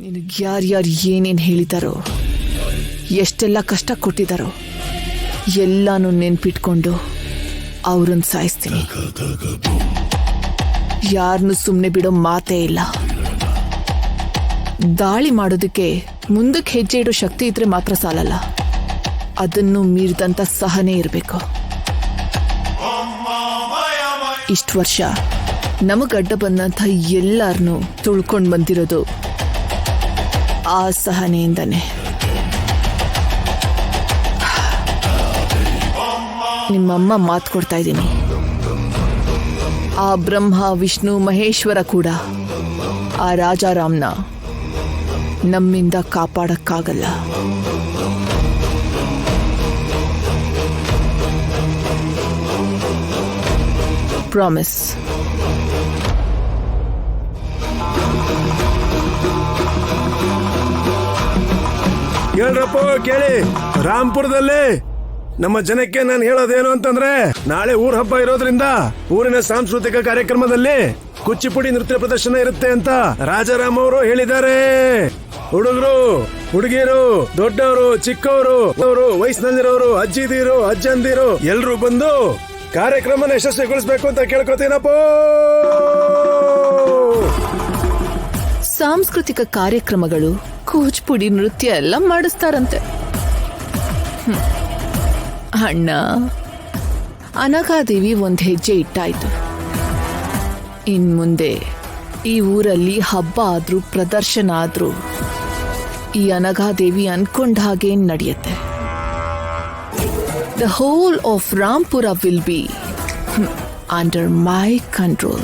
ನಿನಗೆ ಯಾರ್ಯಾರು ಏನೇನು ಹೇಳಿದಾರೋ, ಎಷ್ಟೆಲ್ಲ ಕಷ್ಟ ಕೊಟ್ಟಿದ್ದಾರೋ ಎಲ್ಲಾನು ನೆನ್ಪಿಟ್ಕೊಂಡು ಅವ್ರನ್ನ ಸಾಯಿಸ್ತೀನಿ. ಯಾರನ್ನು ಸುಮ್ಮನೆ ಬಿಡೋ ಮಾತೇ ಇಲ್ಲ. ದಾಳಿ ಮಾಡೋದಕ್ಕೆ ಮುಂದಕ್ಕೆ ಹೆಜ್ಜೆ ಇಡೋ ಶಕ್ತಿ ಇದ್ರೆ ಮಾತ್ರ ಸಾಲಲ್ಲ, ಅದನ್ನು ಮೀರಿದಂತ ಸಹನೆ ಇರಬೇಕು. ಇಷ್ಟು ವರ್ಷ ನಮಗಡ್ಡ ಬಂದಂಥ ಎಲ್ಲಾರನ್ನೂ ತುಳ್ಕೊಂಡು ಬಂದಿರೋದು ಆ ಸಹನೆಯಿಂದನೇ. ನಿಮ್ಮಮ್ಮ ಮಾತು ಕೊಡ್ತಾ ಇದ್ದೀನಿ, ಆ ಬ್ರಹ್ಮ ವಿಷ್ಣು ಮಹೇಶ್ವರ ಕೂಡ ಆ ರಾಜಾರಾಮ್ನ ನಮ್ಮಿಂದ ಕಾಪಾಡಕ್ಕಾಗಲ್ಲ. ಪ್ರಾಮಿಸ್. ಹೇಳ್ರಪ್ಪ ಕೇಳಿ. ರಾಂಪುರದಲ್ಲಿ ನಮ್ಮ ಜನಕ್ಕೆ ನಾನು ಹೇಳೋದೇನು ಅಂತಂದ್ರೆ, ನಾಳೆ ಊರ ಹಬ್ಬ ಇರೋದ್ರಿಂದ ಊರಿನ ಸಾಂಸ್ಕೃತಿಕ ಕಾರ್ಯಕ್ರಮದಲ್ಲಿ ಕುಚಿಪುಡಿ ನೃತ್ಯ ಪ್ರದರ್ಶನ ಇರುತ್ತೆ ಅಂತ ರಾಜಾರಾಮ್ ಅವರು ಹೇಳಿದ್ದಾರೆ. ಹುಡುಗರು, ಹುಡುಗಿಯರು, ದೊಡ್ಡವರು, ಚಿಕ್ಕವರು, ಅವರು ವಯಸ್ಸಿನಲ್ಲಿರೋರು, ಅಜ್ಜಿದೀರು, ಅಜ್ಜಂದಿರು ಎಲ್ರು ಬಂದು ಕಾರ್ಯಕ್ರಮನ ಯಶಸ್ವಿಗೊಳಿಸ್ಬೇಕು ಅಂತ ಕೇಳ್ಕೊತೀನಪ್ಪ. ಸಾಂಸ್ಕೃತಿಕ ಕಾರ್ಯಕ್ರಮಗಳು, ಕೂಚಿಪುಡಿ ನೃತ್ಯ ಎಲ್ಲ ಮಾಡಿಸ್ತಾರಂತೆ. ಅಣ್ಣ, ಅನಘಾದೇವಿ ಒಂದು ಹೆಜ್ಜೆ ಇಟ್ಟಾಯ್ತು. ಇನ್ ಮುಂದೆ ಈ ಊರಲ್ಲಿ ಹಬ್ಬ ಆದ್ರೂ ಪ್ರದರ್ಶನ ಆದ್ರೂ ಈ ಅನಘಾದೇವಿ ಅನ್ಕೊಂಡ ಹಾಗೆ ನಡೆಯುತ್ತೆ. The whole of Rampura will be under my control.